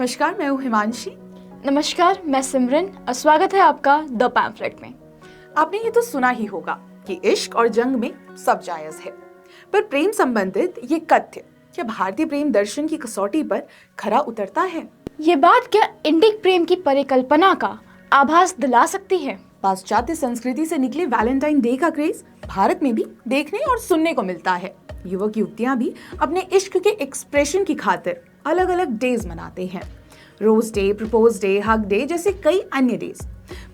नमस्कार, मैं हूँ हिमांशी। नमस्कार, मैं सिमरन और स्वागत है आपका द पैम्फलेट में। आपने ये तो सुना ही होगा कि इश्क और जंग में सब जायज है, पर प्रेम संबंधित ये कथ्य क्या भारतीय प्रेम दर्शन की कसौटी पर खरा उतरता है? ये बात क्या इंडिक प्रेम की परिकल्पना का आभास दिला सकती है? पाश्चात्य संस्कृति से निकले वैलेंटाइन डे का क्रेज भारत में भी देखने और सुनने को मिलता है। युवक युवतियां भी अपने इश्क के एक्सप्रेशन की खातिर अलग अलग डेज मनाते हैं, rose day, propose day, hug day जैसे कई अन्य डेज।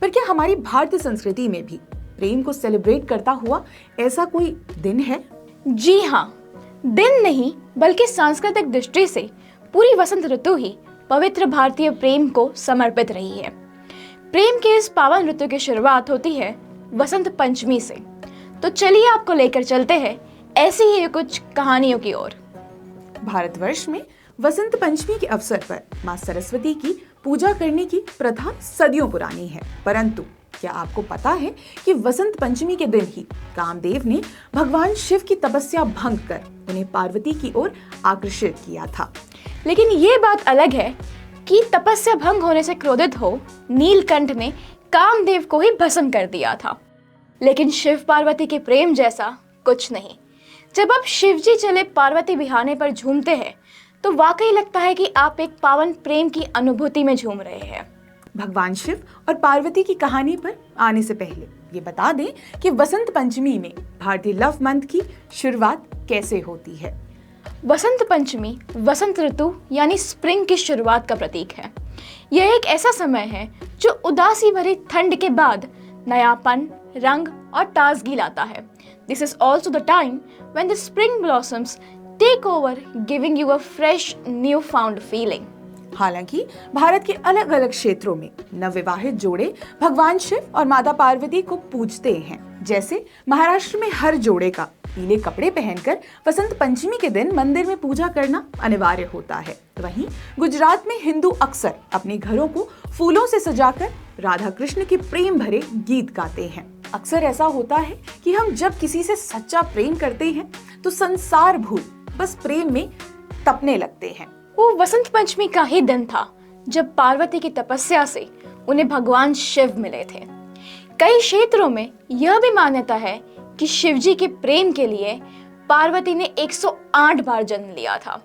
पर क्या हमारी भारतीय संस्कृति में भी प्रेम को सेलिब्रेट करता हुआ ऐसा कोई दिन है? जी हाँ, दिन नहीं बल्कि सांस्कृतिक दृष्टि से पूरी वसंत ऋतु ही पवित्र भारतीय प्रेम को समर्पित रही है। प्रेम के इस पावन ऋतु की शुरुआत होती है वसंत पंचमी से। तो चलिए आपको लेकर चलते हैं ऐसी ही कुछ कहानियों की ओर। भारतवर्ष में वसंत पंचमी के अवसर पर मां सरस्वती की पूजा करने की प्रथा सदियों पुरानी है, परंतु क्या आपको पता है कि वसंत पंचमी के दिन ही कामदेव ने भगवान शिव की तपस्या भंग कर उन्हें पार्वती की ओर आकर्षित किया था। लेकिन ये बात अलग है कि तपस्या भंग होने से क्रोधित हो नीलकंठ ने कामदेव को ही भस्म कर दिया था। लेकिन शिव पार्वती के प्रेम जैसा कुछ नहीं। जब आप शिवजी चले पार्वती बिहाने पर झूमते हैं तो वाकई लगता है कि आप एक पावन प्रेम की अनुभूति में झूम रहे हैं। भगवान शिव और पार्वती की कहानी पर आने से पहले ये बता दें कि वसंत पंचमी में भारतीय लव मंथ की शुरुआत कैसे होती है। वसंत पंचमी वसंत ऋतु यानी स्प्रिंग की शुरुआत का प्रतीक है। यह एक ऐसा समय है जो उदासी भरी ठंड के बाद नयापन, रंग और ताजगी लाता है। This is also the time when the spring blossoms take over, giving you a fresh, new-found feeling. हालांकि भारत के अलग अलग क्षेत्रों में नवविवाहित जोड़े भगवान शिव और माता पार्वती को पूजते हैं। जैसे महाराष्ट्र में हर जोड़े का पीले कपड़े पहनकर वसंत पंचमी के दिन मंदिर में पूजा करना अनिवार्य होता है। वहीं गुजरात में हिंदू अक्सर अपने घरों को फूलों से सजाकर राधा कृष्ण के प्रेम भरे गीत गाते हैं। अक्सर ऐसा होता है कि हम जब किसी से सच्चा प्रेम करते हैं तो संसार भूल बस प्रेम में तपने लगते हैं। वो वसंत पंचमी का ही दिन था जब पार्वती की तपस्या से उन्हें भगवान शिव मिले थे। कई क्षेत्रों में यह भी मान्यता है कि शिवजी के प्रेम के लिए पार्वती ने 108 बार जन्म लिया था।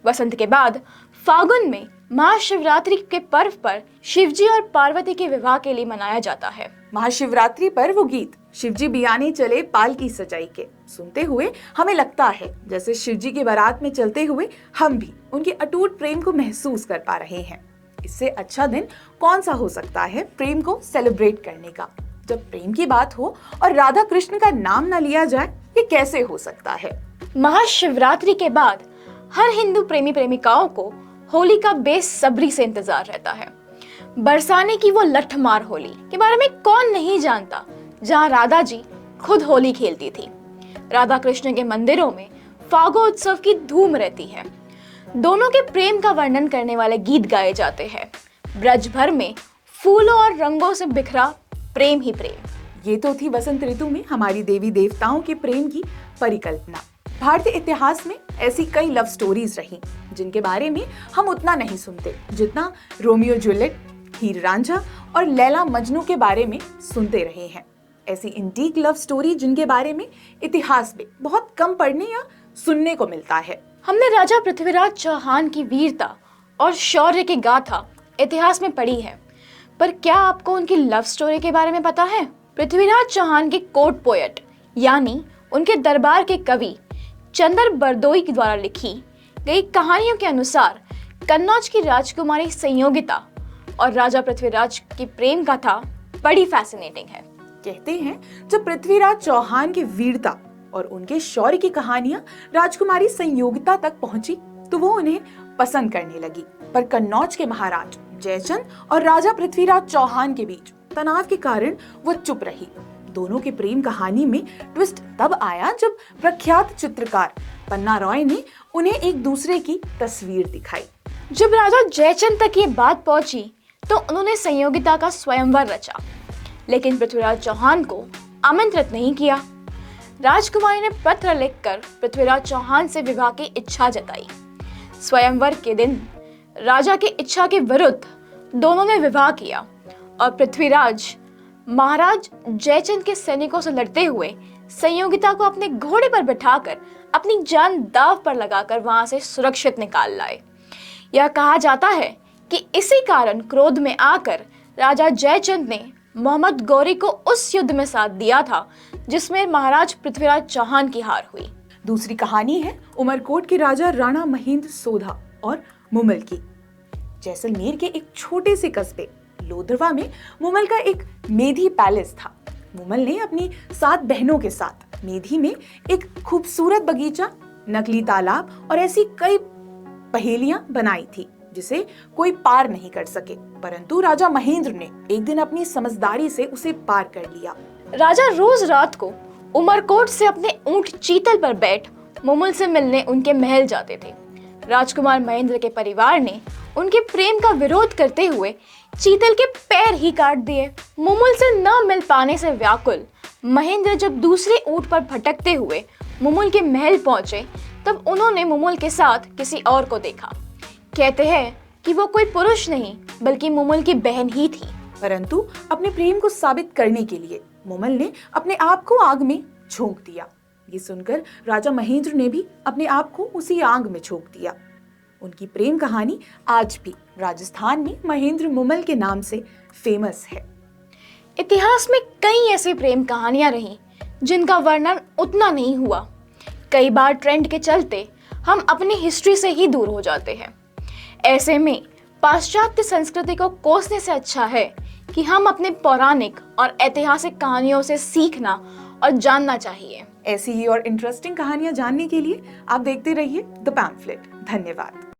वसंत के बाद फागुन में महाशिवरात्रि के पर्व पर शिवजी और पार्वती के विवाह के लिए मनाया जाता है। महाशिवरात्रि पर वो गीत शिवजी बियाने चले पालकी सजाई के सुनते हुए हमें लगता है जैसे शिवजी की बारात में चलते हुए हम भी उनके अटूट प्रेम को महसूस कर पा रहे हैं। इससे अच्छा दिन कौन सा हो सकता है प्रेम को सेलिब्रेट करने का। जब प्रेम की बात हो और राधा कृष्ण का नाम ना लिया जाए, ये कैसे हो सकता है? महाशिवरात्रि के बाद हर हिंदू प्रेमी प्रेमिकाओं को होली का बेसब्री से इंतजार रहता है। बरसाने की वो लठमार होली के बारे में कौन नहीं जानता, जहाँ राधा जी खुद होली खेलती थी। राधा कृष्ण के मंदिरों में फागोत्सव की धूम रहती है। दोनों के प्रेम का वर्णन करने वाले गीत गाए जाते हैं। ब्रज भर में फूलों और रंगों से बिखरा प्रेम ही प्रेम। ये तो थी वसंत ऋतु में हमारी देवी देवताओं के प्रेम की परिकल्पना। भारतीय इतिहास में ऐसी कई लव स्टोरीज रही जिनके बारे में हम उतना नहीं सुनते जितना रोमियो जूलियट, हीर रांझा और लैला मजनू के बारे में सुनते रहे हैं। ऐसी इंटीक लव स्टोरी जिनके बारे में इतिहास में बहुत कम पढ़ने या सुनने को मिलता है। हमने राजा पृथ्वीराज चौहान की वीरता और शौर्य की गाथा इतिहास में पढ़ी है, पर क्या आपको उनकी लव स्टोरी के बारे में पता है? पृथ्वीराज चौहान के कोर्ट पोएट यानी उनके दरबार के कवि चंदर बरदोई द्वारा लिखी गई कहानियों के अनुसार कन्नौज की राजकुमारी संयोगिता और राजा पृथ्वीराज की प्रेम कथा बड़ी फैसिनेटिंग है। कहते हैं जब पृथ्वीराज चौहान की वीरता और उनके शौर्य की कहानियां राजकुमारी संयोगिता तक पहुंची तो वो उन्हें पसंद करने लगी। पर कन्नौज के महाराज जयचंद और राजा पृथ्वीराज चौहान के बीच तनाव के कारण वो चुप रही। दोनों की प्रेम कहानी में ट्विस्ट तब आया जब प्रख्यात चित्रकार पन्ना रॉय ने उन्हें एक दूसरे की तस्वीर दिखाई। जब राजा जयचंद तक ये बात पहुंची तो उन्होंने संयोगिता का स्वयंवर रचा, लेकिन पृथ्वीराज चौहान को आमंत्रित नहीं किया। राजकुमारी ने पत्र लिखकर पृथ्वीराज चौहान से विवाह की इच्छा जताई। स्वयंवर के दिन राजा की इच्छा के विरुद्ध दोनों ने विवाह किया और पृथ्वीराज महाराज जयचंद के सैनिकों से लड़ते हुए संयोगिता को अपने घोड़े पर बिठाकर अपनी जान दांव पर लगाकर वहां से सुरक्षित निकाल लाए। यह कहा जाता है कि इसी कारण क्रोध में आकर राजा जयचंद ने मोहम्मद गौरी को उस युद्ध में साथ दिया था जिसमें महाराज पृथ्वीराज चौहान की हार हुई। दूसरी कहानी है उमरकोट के राजा राणा महेंद्र सोधा और मुमल की। जैसलमेर के एक छोटे से कस्बे लोधरवा में मुमल का एक मेधी पैलेस था। मुमल ने अपनी 7 बहनों के साथ मेधी में एक खूबसूरत बगीचा, नकली तालाब और ऐसी कई पहेलियां बनाई थी जिसे कोई पार नहीं कर सके, परंतु राजा महेंद्र ने एक दिन अपनी समझदारी से उसे पार कर लिया। राजा रोज रात को उमरकोट से अपने ऊंट चीतल पर बैठ मुमल से मिलने उनके महल जाते थे। राजकुमार महेंद्र के परिवार ने उनके प्रेम का विरोध करते हुए चीतल के पैर ही काट दिए। मुमल से न मिल पाने से व्याकुल महेंद्र जब दूसरे ऊंट पर भटकते हुए मुमल के महल पहुंचे तब उन्होंने मुमल के साथ किसी और को देखा। कहते हैं कि वो कोई पुरुष नहीं बल्कि मुमल की बहन ही थी। परंतु अपने प्रेम को साबित करने के लिए मुमल ने अपने आप को आग में झोंक दिया। ये सुनकर राजा महेंद्र ने भी अपने आप को उसी आग में झोंक दिया। उनकी प्रेम कहानी आज भी राजस्थान में महेंद्र मुमल के नाम से फेमस है। इतिहास में कई ऐसी प्रेम कहानियां रही जिनका वर्णन उतना नहीं हुआ। कई बार ट्रेंड के चलते हम अपनी हिस्ट्री से ही दूर हो जाते हैं। ऐसे में पाश्चात्य संस्कृति को कोसने से अच्छा है कि हम अपने पौराणिक और ऐतिहासिक कहानियों से सीखना और जानना चाहिए। ऐसी ही और इंटरेस्टिंग कहानियां जानने के लिए आप देखते रहिए द पैम्फलेट। धन्यवाद।